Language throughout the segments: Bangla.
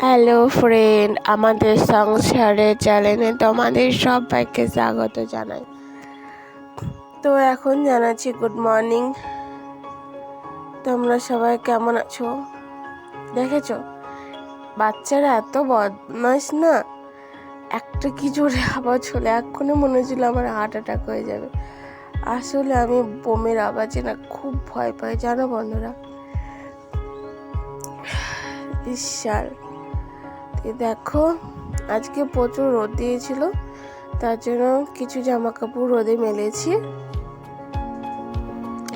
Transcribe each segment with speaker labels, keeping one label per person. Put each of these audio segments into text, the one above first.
Speaker 1: হ্যালো ফ্রেন্ড, আমাদের সংসারের চ্যানেলে তোমাদের সবাইকে স্বাগত জানাই। তো এখন জানাচ্ছি গুড মর্নিং। তোমরা সবাই কেমন আছো? দেখেছো বাচ্চারা এত বদমাইশ না, একটা কি জোরে আওয়াজ হলে এক্ষুনি মনে হচ্ছিল আমার হার্ট অ্যাটাক হয়ে যাবে। আসলে আমি বোমের আওয়াজে না খুব ভয় পাই, জানো বন্ধুরা। বিশাল দেখো, আজকে প্রচুর রোদ দিয়েছিল, তার জন্য কিছু জামা কাপড় রোদে মেলেছি।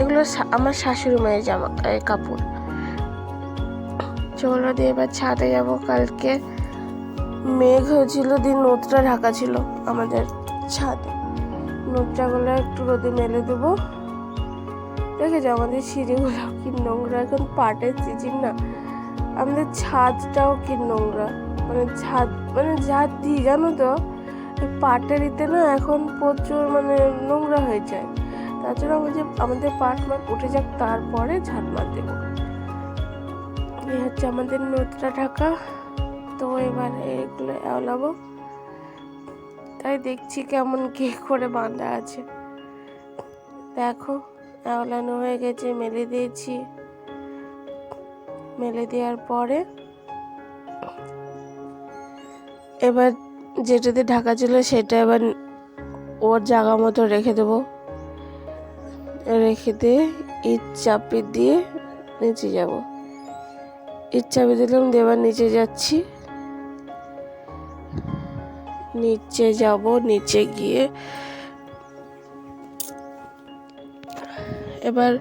Speaker 1: এগুলো আমার শাশুড়ি মায়ের জামা কাপড়। চলো দিয়ে এবার ছাদে যাবো। কালকে মেঘ হয়েছিল, দিন নোদটা ঢাকা ছিল আমাদের ছাদে। নোদটাগুলো একটু রোদে মেলে দেবো। দেখেছো আমাদের সিঁড়িগুলো কি নোংরা, এখন পাটের সিজন না, আমাদের ছাদটাও কি নোংরা। ছাদ দিই জানো তো, পাটের ইতে না এখন প্রচুর নোংরা হয়ে যায়। তার জন্য আমাদের পাট উঠে যাক, তারপরে ঝাঁট মার দেবো। এই হচ্ছে আমাদের নোদটা ঢাকা। তো এবার এগুলো এওলাবো, তাই দেখছি কেমন কি করে বাঁধা আছে। দেখো এওলানো হয়ে গেছে, মেলে দিয়েছি। মেলে দেওয়ার পরে এবার যেটাতে ঢাকা ছিল সেটা এবার ওর জায়গা মতো রেখে দেবো। রেখে দিয়ে ইট চাপে দিয়ে নিচে যাব। ইট চাপে দিলাম, দিয়ে এবার নিচে যাচ্ছি। নিচে যাব, নিচে গিয়ে এবার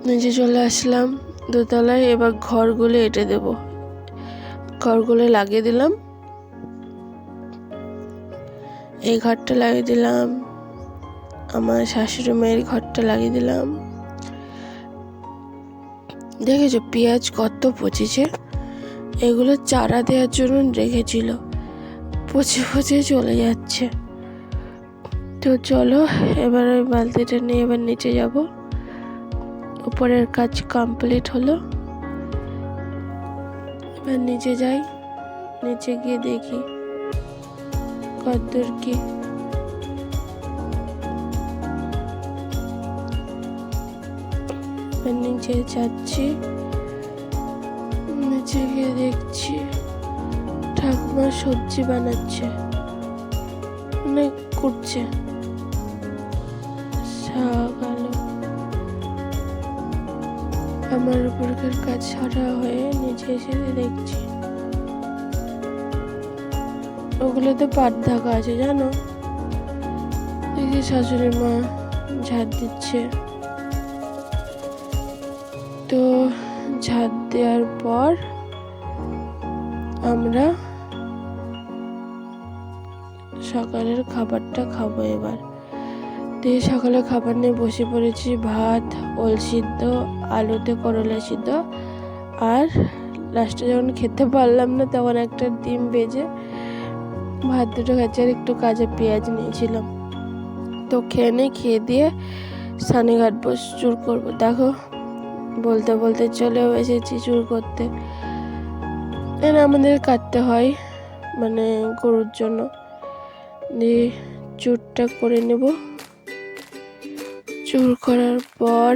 Speaker 1: নিচে চলে আসলাম দোতলায়। এবার ঘরগুলো এঁটে দেব। ঘরগুলো লাগিয়ে দিলাম, এই ঘরটা লাগিয়ে দিলাম, আমার শাশুড়ি মায়ের ঘরটা লাগিয়ে দিলাম। দেখেছো পেঁয়াজ কত পচেছে, এগুলো চারা দেওয়ার জন্য রেখেছিল, পচে পচে চলে যাচ্ছে। তো চলো এবার ওই বালতিটা নিয়ে এবার নিচে যাব। উপরের কাজ কমপ্লিট হলো, এবার নিচে যাই। নিচে গিয়ে দেখি কতদূর কি। নিচে যাচ্ছি, নিচে গিয়ে দেখছি ঠাকুমা সবজি বানাচ্ছে, কুটছে শাক আলু। আমার উপরকার কাজ ছাড়া হয়ে নিচে এসে দেখছি ওগুলোতে পাট ঢাকা আছে জানো। দেখি শাশুড়ি মা ঝাড় দিচ্ছে। তো ঝাড় দেওয়ার পর আমরা সকালের খাবারটা খাবো। এবার দিয়ে সকালে খাবার নিয়ে বসে পড়েছি। ভাত, ওল সিদ্ধ, আলুতে করলা সিদ্ধ, আর লাস্টে যখন খেতে পারলাম না তখন একটা ডিম ভেজে ভাত দুটো খাচ্ছি, আর একটু কাঁচা পেঁয়াজ নিয়েছিলাম। তো খেয়ে দিয়ে সানিঘাট বসে চুর করবো। দেখো বলতে বলতে চলেও এসেছি চুর করতে। আমাদের কাটতে হয় গরুর জন্য। দিয়ে চুরটা করে নেব। চুর করার পর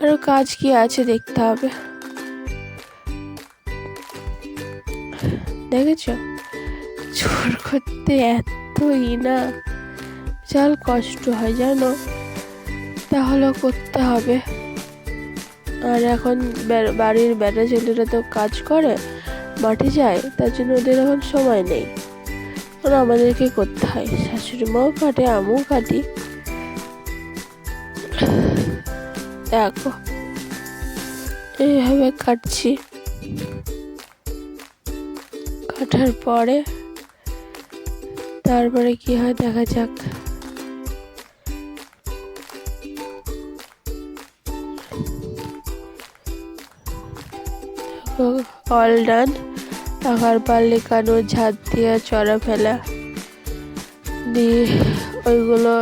Speaker 1: আরো কাজ কি আছে দেখতে হবে। দেখেছো চুর করতে এতই না বিশাল কষ্ট হয় জানো, তাহলে করতে হবে। আর এখন বাড়ির বেটা ছেলেরা তো কাজ করে, মাঠে যায়, তার জন্য ওদের এখন সময় নেই, ওরা আমাদেরকে করতে হয়। শাশুড়ি মাও কাটে, আমিও কাটি। দেখো এইভাবে কাটছি। কাটার পরে তারপরে কি হয় দেখা যাক। All done. টাকার পারলে কানো ঝাঁট দিয়ে চড়া ফেলা, দিয়ে ওইগুলো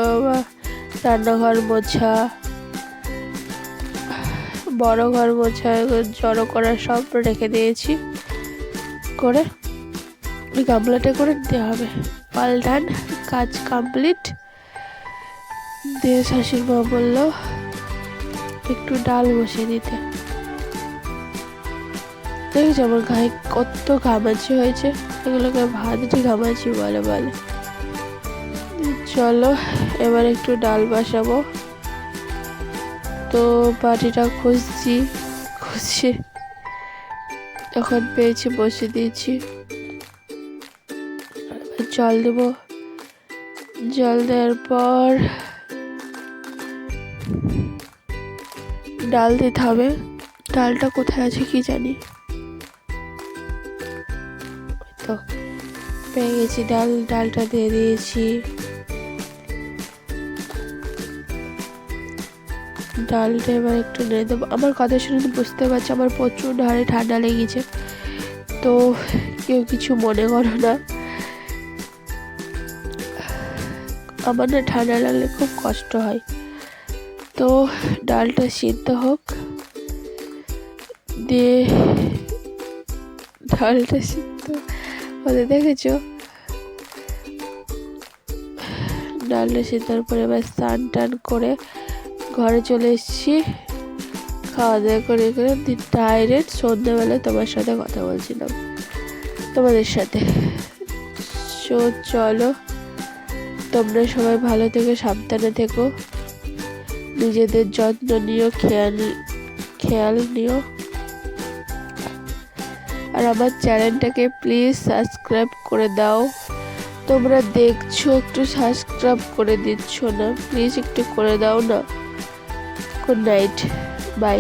Speaker 1: রান্নাঘর মোছা, বড় ঘর মোছা জড়ো করা সব রেখে দিয়েছি, করে ওই গামলাটা করে দিতে হবে। অল ডান, কাজ কমপ্লিট। দিয়ে শাশুড়ি মা বললো একটু ডাল বসিয়ে দিতে। দেখেছি আমার গায়ে কত ঘামাচি হয়েছে, এগুলোকে ভাতটি ঘামাচি বলে বলে। চলো এবার একটু ডাল বসাবো। তো বাটিটা খুঁজছি, এখন পেয়েছি, বসিয়ে দিয়েছি। জল দেবো, জল দেওয়ার পর ডাল দিতে হবে। ডালটা কোথায় আছে কি জানি, তো পেয়ে গেছি ডাল, ডালটা দিয়ে দিয়েছি। ডালটা এবার একটু নেড়ে দেবো। আমার কথা শুনে তো বুঝতে পারছি আমার প্রচুর হাড়ে ঠান্ডা লেগেছে, তো কেউ কিছু মনে করো না। আমার না ঠান্ডা লাগলে খুব কষ্ট হয়। তো ডালটা সিদ্ধ হোক, দিয়ে ডালটা সিদ্ধ হতে দেখেছো, ডালটা সিদ্ধার পরে এবার স্নান টান করে ঘরে চলে এসেছি। খাওয়া দাওয়া করে ডাইরেক্ট সন্ধ্যেবেলায় তোমার সাথে কথা বলছিলাম, তোমাদের সাথে। চলো তোমরা সবাই ভালো থেকো, সাবধানে থেকো, নিজেদের যত্ন নিও, খেয়াল নিও। আর আমার চ্যানেলটাকে প্লিজ সাবস্ক্রাইব করে দাও। তোমরা দেখছো একটু সাবস্ক্রাইব করে দিচ্ছ না, প্লিজ একটু করে দাও না। Good night, by.